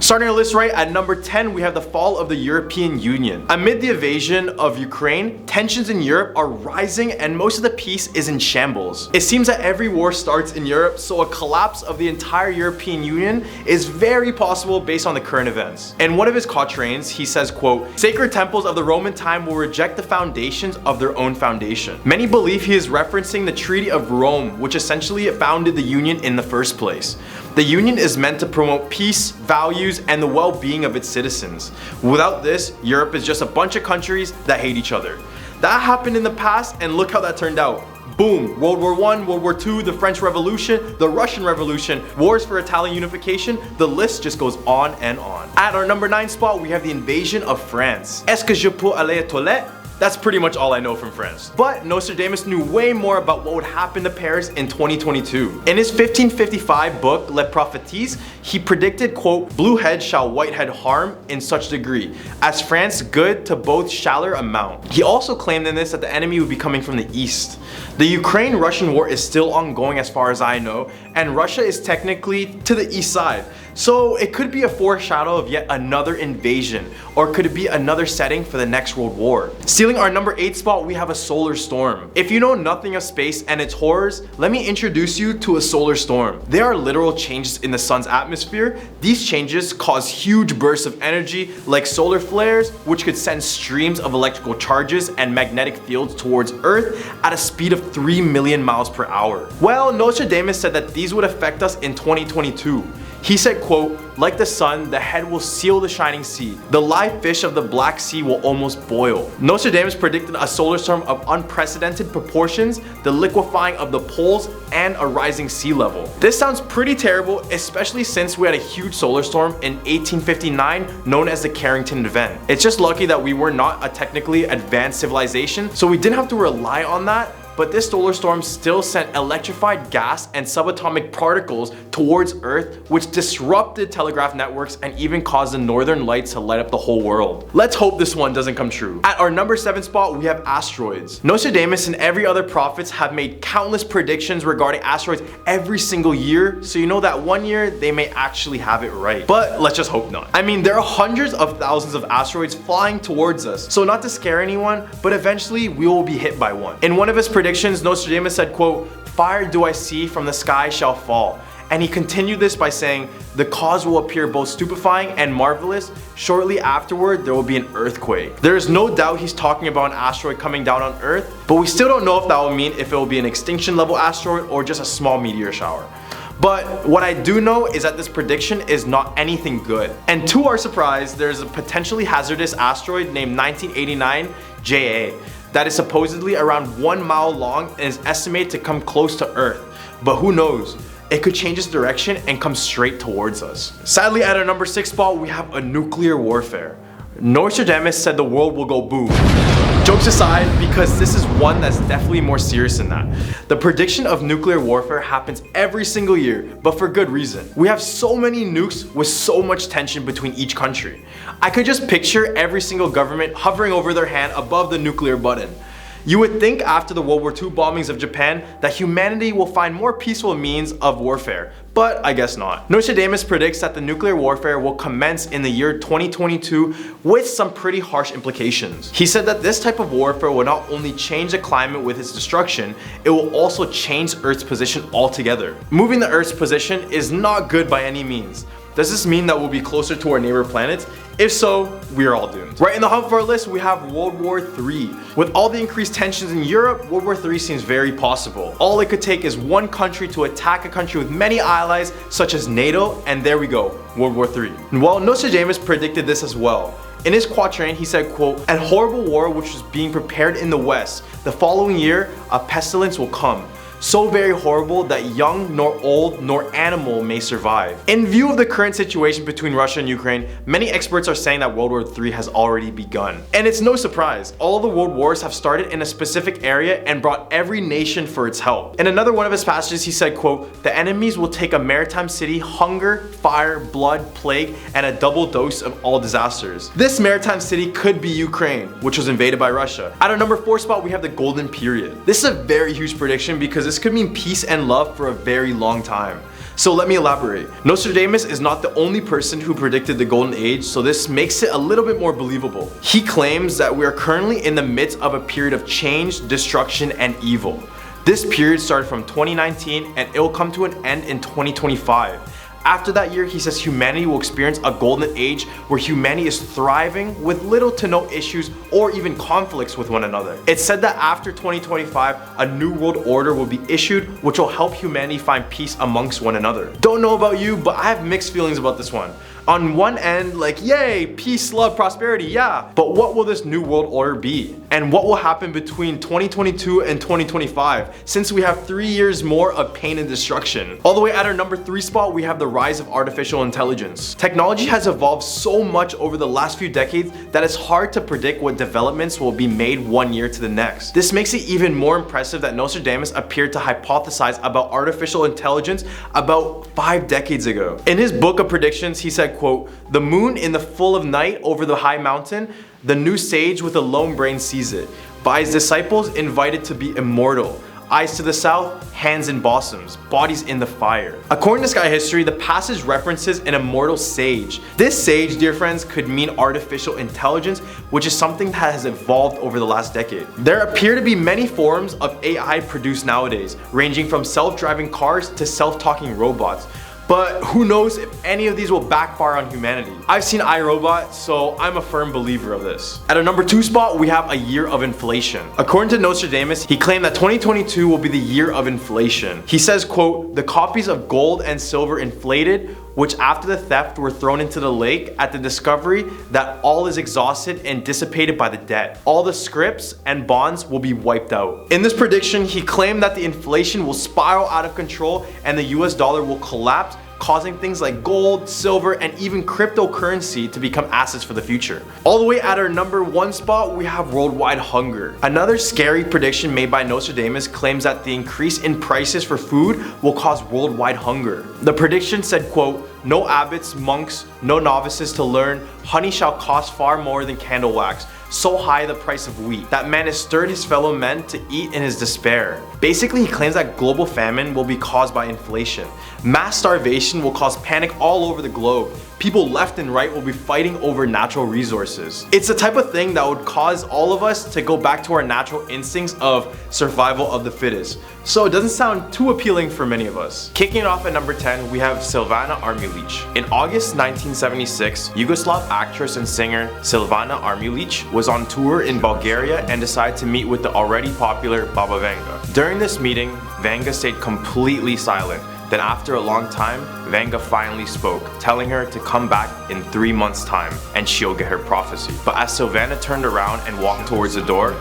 Starting our list right at number 10, we have the fall of the European Union. Amid the invasion of Ukraine, tensions in Europe are rising and most of the peace is in shambles. It seems that every war starts in Europe, so a collapse of the entire European Union is very possible based on the current events. In one of his quatrains, he says, quote, "Sacred temples of the Roman time will reject the foundations of their own foundation." Many believe he is referencing the Treaty of Rome, which essentially founded the Union in the first place. The Union is meant to promote peace, values, and the well-being of its citizens. Without this, Europe is just a bunch of countries that hate each other. That happened in the past, and look how that turned out. Boom, World War I, World War II, the French Revolution, the Russian Revolution, wars for Italian unification, the list just goes on and on. At our number 9 spot, we have the invasion of France. Est-ce que je peux aller aux toilettes? That's pretty much all I know from France. But Nostradamus knew way more about what would happen to Paris in 2022. In his 1555 book, Les Prophéties, he predicted, quote, "Blue head shall white head harm in such degree, as France good to both shaller amount." He also claimed in this that the enemy would be coming from the east. The Ukraine-Russian war is still ongoing as far as I know, and Russia is technically to the east side. So it could be a foreshadow of yet another invasion, or could it be another setting for the next world war? Stealing our number 8 spot, we have a solar storm. If you know nothing of space and its horrors, let me introduce you to a solar storm. There are literal changes in the sun's atmosphere. These changes cause huge bursts of energy like solar flares, which could send streams of electrical charges and magnetic fields towards Earth at a speed of 3 million miles per hour. Well, Nostradamus said that these would affect us in 2022. He said, quote, "Like the sun, the head will seal the shining sea. The live fish of the Black Sea will almost boil." Nostradamus predicted a solar storm of unprecedented proportions, the liquefying of the poles, and a rising sea level. This sounds pretty terrible, especially since we had a huge solar storm in 1859 known as the Carrington event. It's just lucky that we were not a technically advanced civilization, so we didn't have to rely on that. But this solar storm still sent electrified gas and subatomic particles towards Earth, which disrupted telegraph networks and even caused the northern lights to light up the whole world. Let's hope this one doesn't come true. At our number 7 spot, we have asteroids. Nostradamus and every other prophets have made countless predictions regarding asteroids every single year, so you know that one year they may actually have it right. But let's just hope not. I mean, there are hundreds of thousands of asteroids flying towards us, so not to scare anyone, but eventually we will be hit by one. In one of his predictions, Nostradamus said, quote, "Fire do I see from the sky shall fall." And he continued this by saying, "The cause will appear both stupefying and marvelous. Shortly afterward, there will be an earthquake." There is no doubt he's talking about an asteroid coming down on Earth, but we still don't know if that will mean if it will be an extinction level asteroid or just a small meteor shower. But what I do know is that this prediction is not anything good. And to our surprise, there's a potentially hazardous asteroid named 1989 JA. That is supposedly around 1 mile long and is estimated to come close to Earth. But who knows? It could change its direction and come straight towards us. Sadly, at our number 6 spot, we have a nuclear warfare. Nostradamus said the world will go boom. Jokes aside, because this is one that's definitely more serious than that. The prediction of nuclear warfare happens every single year, but for good reason. We have so many nukes with so much tension between each country. I could just picture every single government hovering over their hand above the nuclear button. You would think after the World War II bombings of Japan that humanity will find more peaceful means of warfare, but I guess not. Nostradamus predicts that the nuclear warfare will commence in the year 2022 with some pretty harsh implications. He said that this type of warfare will not only change the climate with its destruction, it will also change Earth's position altogether. Moving the Earth's position is not good by any means. Does this mean that we'll be closer to our neighbor planets? If so, we are all doomed. Right in the hunt for our list, we have World War III. With all the increased tensions in Europe, World War III seems very possible. All it could take is one country to attack a country with many allies, such as NATO, and there we go, World War III. Well, Nostradamus predicted this as well. In his quatrain, he said, quote, "A horrible war which was being prepared in the West. The following year, a pestilence will come. So very horrible that young nor old nor animal may survive." In view of the current situation between Russia and Ukraine, many experts are saying that World War III has already begun. And it's no surprise, all the world wars have started in a specific area and brought every nation for its help. In another one of his passages, he said, quote, "The enemies will take a maritime city, hunger, fire, blood, plague, and a double dose of all disasters." This maritime city could be Ukraine, which was invaded by Russia. At our number 4 spot, we have the Golden Period. This is a very huge prediction because this could mean peace and love for a very long time. So let me elaborate. Nostradamus is not the only person who predicted the golden age, so this makes it a little bit more believable. He claims that we are currently in the midst of a period of change, destruction, and evil. This period started from 2019 and it will come to an end in 2025. After that year, he says humanity will experience a golden age where humanity is thriving with little to no issues or even conflicts with one another. It's said that after 2025, a new world order will be issued which will help humanity find peace amongst one another. Don't know about you, but I have mixed feelings about this one. On one end, like, yay, peace, love, prosperity, yeah. But what will this new world order be? And what will happen between 2022 and 2025, since we have 3 years more of pain and destruction? All the way at our number 3 spot, we have the rise of artificial intelligence. Technology has evolved so much over the last few decades that it's hard to predict what developments will be made one year to the next. This makes it even more impressive that Nostradamus appeared to hypothesize about artificial intelligence about 5 decades ago. In his book of predictions, he said, quote, "The moon in the full of night over the high mountain, the new sage with a lone brain sees it. By his disciples invited to be immortal. Eyes to the south, hands in blossoms, bodies in the fire." According to Sky History, the passage references an immortal sage. This sage, dear friends, could mean artificial intelligence, which is something that has evolved over the last decade. There appear to be many forms of AI produced nowadays, ranging from self-driving cars to self-talking robots. But who knows if any of these will backfire on humanity. I've seen iRobot, so I'm a firm believer of this. At our number 2 spot, we have a year of inflation. According to Nostradamus, he claimed that 2022 will be the year of inflation. He says, quote, "The copies of gold and silver inflated, which after the theft were thrown into the lake at the discovery that all is exhausted and dissipated by the debt. All the scripts and bonds will be wiped out." In this prediction, he claimed that the inflation will spiral out of control and the US dollar will collapse, causing things like gold, silver, and even cryptocurrency to become assets for the future. All the way at our number 1 spot, we have worldwide hunger. Another scary prediction made by Nostradamus claims that the increase in prices for food will cause worldwide hunger. The prediction said, quote, "No abbots, monks, no novices to learn, honey shall cost far more than candle wax. So high the price of wheat, that man has stirred his fellow men to eat in his despair." Basically, he claims that global famine will be caused by inflation. Mass starvation will cause panic all over the globe. People left and right will be fighting over natural resources. It's the type of thing that would cause all of us to go back to our natural instincts of survival of the fittest. So it doesn't sound too appealing for many of us. Kicking it off at number 10, we have Silvana Armulic. In August 1976, Yugoslav actress and singer Silvana Armulic was on tour in Bulgaria and decided to meet with the already popular Baba Vanga. During this meeting, Vanga stayed completely silent. Then after a long time, Vanga finally spoke, telling her to come back in 3 months' time and she'll get her prophecy. But as Silvana turned around and walked towards the door,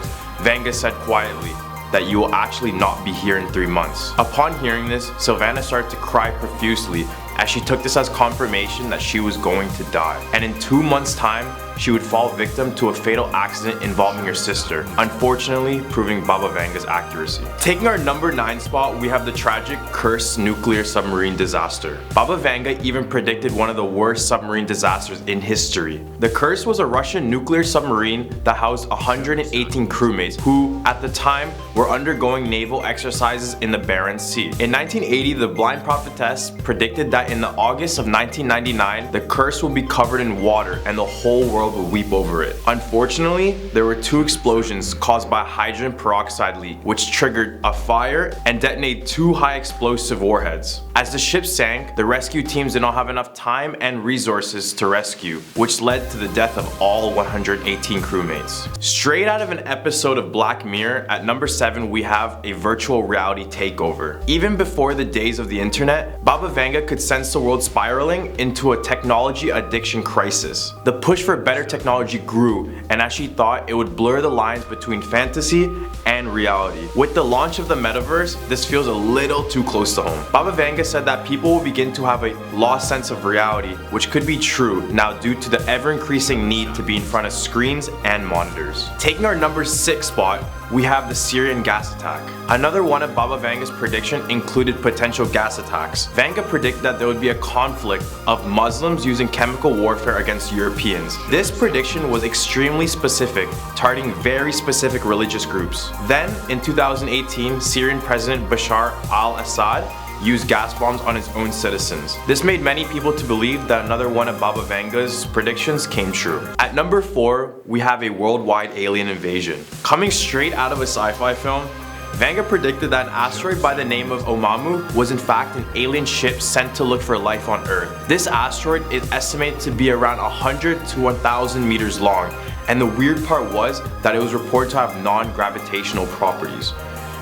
Vanga said quietly that you will actually not be here in 3 months. Upon hearing this, Silvana started to cry profusely as she took this as confirmation that she was going to die. And in 2 months' time, she would fall victim to a fatal accident involving her sister, unfortunately proving Baba Vanga's accuracy. Taking our number 9 spot, we have the tragic Kursk nuclear submarine disaster. Baba Vanga even predicted one of the worst submarine disasters in history. The Kursk was a Russian nuclear submarine that housed 118 crewmates who, at the time, were undergoing naval exercises in the Barents Sea. In 1980, the blind prophetess predicted that in the August of 1999, the Kursk would be covered in water and the whole world would weep over it. Unfortunately, there were 2 explosions caused by a hydrogen peroxide leak, which triggered a fire and detonated 2 high explosive warheads. As the ship sank, the rescue teams did not have enough time and resources to rescue, which led to the death of all 118 crewmates. Straight out of an episode of Black Mirror, at number 7 we have a virtual reality takeover. Even before the days of the internet, Baba Vanga could sense the world spiraling into a technology addiction crisis. The push for better technology grew, and as she thought, it would blur the lines between fantasy and reality. With the launch of the metaverse, this feels a little too close to home. Baba Vanga said that people will begin to have a lost sense of reality, which could be true now due to the ever-increasing need to be in front of screens and monitors. Taking our number 6 spot, we have the Syrian Gas Attack. Another one of Baba Vanga's prediction included potential gas attacks. Vanga predicted that there would be a conflict of Muslims using chemical warfare against Europeans. This prediction was extremely specific, targeting very specific religious groups. Then, in 2018, Syrian President Bashar al-Assad used gas bombs on its own citizens. This made many people to believe that another one of Baba Vanga's predictions came true. At number 4, we have a worldwide alien invasion. Coming straight out of a sci-fi film, Vanga predicted that an asteroid by the name of Oumuamua was in fact an alien ship sent to look for life on Earth. This asteroid is estimated to be around 100 to 1,000 meters long, and the weird part was that it was reported to have non-gravitational properties,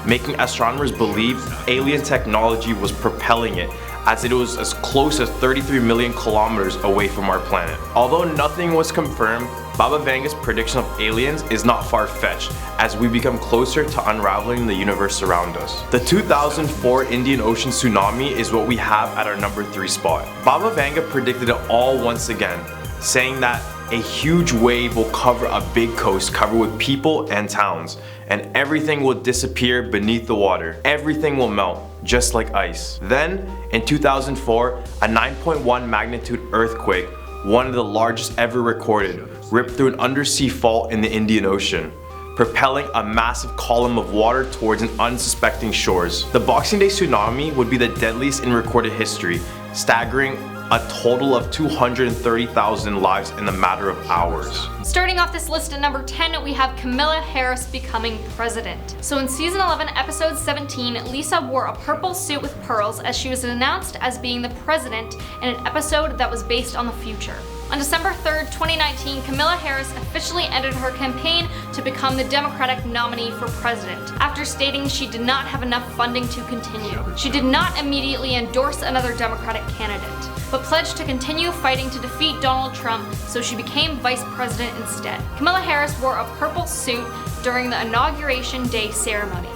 making astronomers believe alien technology was propelling it, as it was as close as 33 million kilometers away from our planet. Although nothing was confirmed, Baba Vanga's prediction of aliens is not far-fetched as we become closer to unraveling the universe around us. The 2004 Indian Ocean tsunami is what we have at our number 3 spot. Baba Vanga predicted it all once again, saying that a huge wave will cover a big coast covered with people and towns, and everything will disappear beneath the water. Everything will melt, just like ice. Then, in 2004, a 9.1 magnitude earthquake, one of the largest ever recorded, ripped through an undersea fault in the Indian Ocean, propelling a massive column of water towards an unsuspecting shores. The Boxing Day tsunami would be the deadliest in recorded history, staggering a total of 230,000 lives in a matter of hours. Starting off this list at number 10, we have Camilla Harris becoming president. So in season 11, episode 17, Lisa wore a purple suit with pearls as she was announced as being the president in an episode that was based on the future. On December 3rd, 2019, Camilla Harris officially ended her campaign to become the Democratic nominee for president, after stating she did not have enough funding to continue. She did not immediately endorse another Democratic candidate, but pledged to continue fighting to defeat Donald Trump, so she became vice president instead. Camilla Harris wore a purple suit during the Inauguration Day ceremony.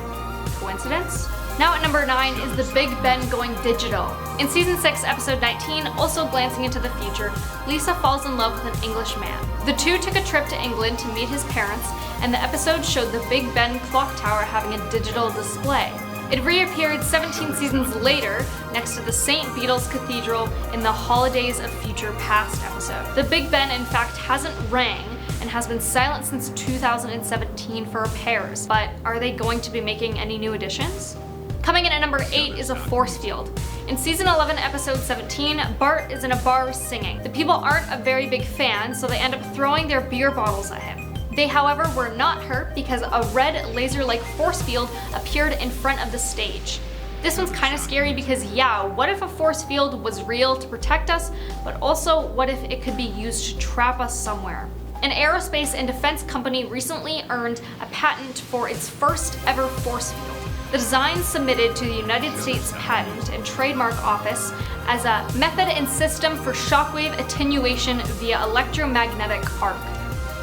Coincidence? Now at number 9 is the Big Ben going digital. In season 6, episode 19, also glancing into the future, Lisa falls in love with an English man. The two took a trip to England to meet his parents, and the episode showed the Big Ben clock tower having a digital display. It reappeared 17 seasons later next to the St. Beatles Cathedral in the Holidays of Future Past episode. The Big Ben in fact hasn't rang and has been silent since 2017 for repairs, but are they going to be making any new additions? Coming in at number 8 is a force field. In season 11, episode 17, Bart is in a bar singing. The people aren't a very big fan, so they end up throwing their beer bottles at him. They, however, were not hurt because a red laser-like force field appeared in front of the stage. This one's kind of scary because yeah, what if a force field was real to protect us, but also what if it could be used to trap us somewhere? An aerospace and defense company recently earned a patent for its first ever force field. The design submitted to the United States Patent and Trademark Office as a method and system for shockwave attenuation via electromagnetic arc.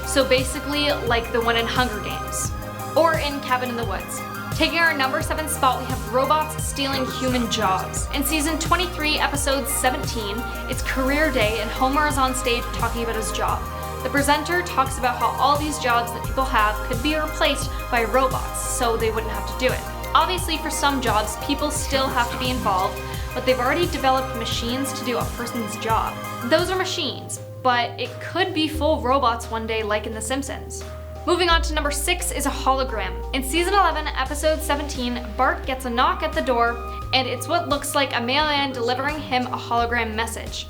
So basically like the one in Hunger Games, or in Cabin in the Woods. Taking our number 7 spot, we have robots stealing human jobs. In season 23, episode 17, it's career day and Homer is on stage talking about his job. The presenter talks about how all these jobs that people have could be replaced by robots, so they wouldn't have to do it. Obviously, for some jobs, people still have to be involved, but they've already developed machines to do a person's job. Those are machines, but it could be full robots one day like in The Simpsons. Moving on to number 6 is a hologram. In season 11, episode 17, Bart gets a knock at the door, and it's what looks like a mailman delivering him a hologram message.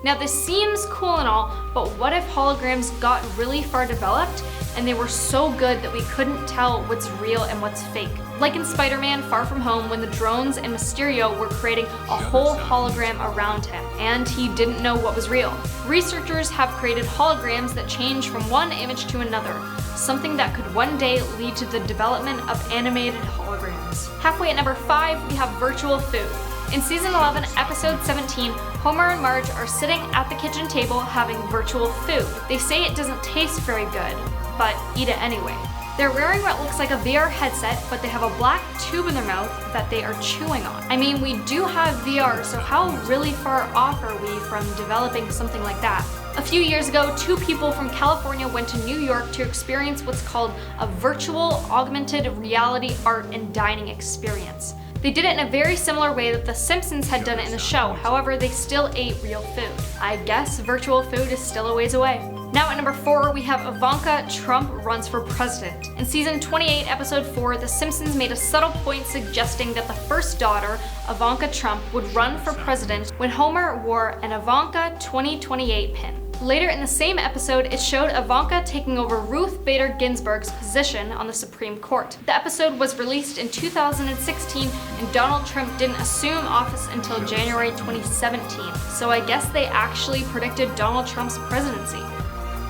Now this seems cool and all, but what if holograms got really far developed and they were so good that we couldn't tell what's real and what's fake? Like in Spider-Man Far From Home when the drones and Mysterio were creating a whole hologram around him, and he didn't know what was real. Researchers have created holograms that change from one image to another, something that could one day lead to the development of animated holograms. Halfway at number 5, we have virtual food. In season 11, episode 17, Homer and Marge are sitting at the kitchen table having virtual food. They say it doesn't taste very good, but eat it anyway. They're wearing what looks like a VR headset, but they have a black tube in their mouth that they are chewing on. I mean, we do have VR, so how really far off are we from developing something like that? A few years ago, 2 people from California went to New York to experience what's called a virtual augmented reality art and dining experience. They did it in a very similar way that The Simpsons had done it in the show, however they still ate real food. I guess virtual food is still a ways away. Now at number 4, we have Ivanka, Trump runs for president. In season 28, episode 4, The Simpsons made a subtle point suggesting that the first daughter, Ivanka Trump, would run for president when Homer wore an Ivanka 2028 pin. Later in the same episode, it showed Ivanka taking over Ruth Bader Ginsburg's position on the Supreme Court. The episode was released in 2016, and Donald Trump didn't assume office until January 2017, so I guess they actually predicted Donald Trump's presidency.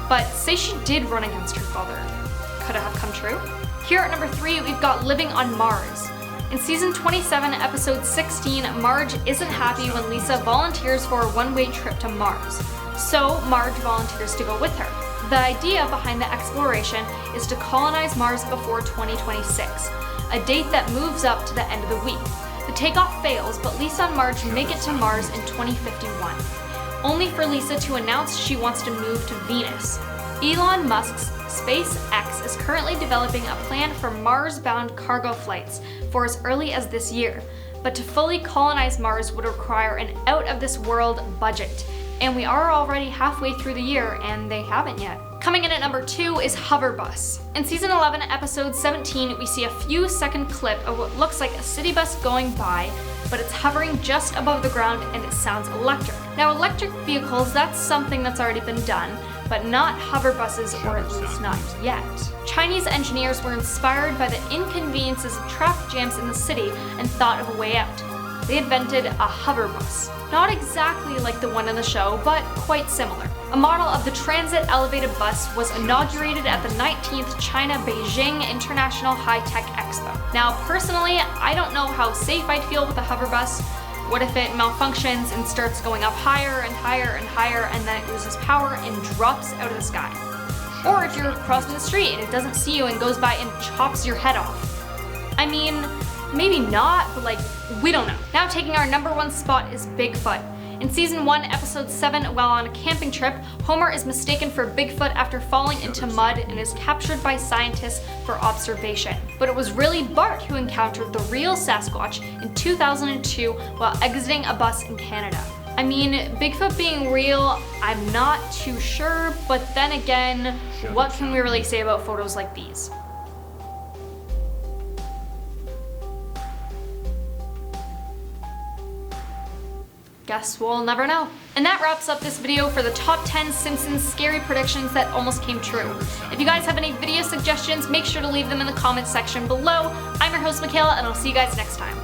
But say she did run against her father. Could it have come true? Here at number 3, we've got Living on Mars. In season 27, episode 16, Marge isn't happy when Lisa volunteers for a one-way trip to Mars. So Marge volunteers to go with her. The idea behind the exploration is to colonize Mars before 2026, a date that moves up to the end of the week. The takeoff fails, but Lisa and Marge make it to Mars in 2051, only for Lisa to announce she wants to move to Venus. Elon Musk's SpaceX is currently developing a plan for Mars-bound cargo flights for as early as this year, but to fully colonize Mars would require an out-of-this-world budget. And we are already halfway through the year, and they haven't yet. Coming in at number 2 is Hoverbus. In season 11, episode 17, we see a few-second clip of what looks like a city bus going by, but it's hovering just above the ground and it sounds electric. Now, electric vehicles, that's something that's already been done, but not hoverbuses, or at least not yet. Chinese engineers were inspired by the inconveniences of traffic jams in the city and thought of a way out. They invented a hoverbus. Not exactly like the one in the show, but quite similar. A model of the transit elevated bus was inaugurated at the 19th China Beijing International High-Tech Expo. Now, personally, I don't know how safe I'd feel with a hoverbus. What if it malfunctions and starts going up higher and higher and higher, and then it loses power and drops out of the sky? Or if you're crossing the street and it doesn't see you and goes by and chops your head off. I mean, maybe not, but we don't know. Now taking our number 1 spot is Bigfoot. In season 1, episode 7, while on a camping trip, Homer is mistaken for Bigfoot after falling into mud and is captured by scientists for observation. But it was really Bart who encountered the real Sasquatch in 2002 while exiting a bus in Canada. I mean, Bigfoot being real, I'm not too sure, but then again, what can we really say about photos like these? Guess we'll never know. And that wraps up this video for the top 10 Simpsons scary predictions that almost came true. If you guys have any video suggestions, make sure to leave them in the comments section below. I'm your host, Makayla, and I'll see you guys next time.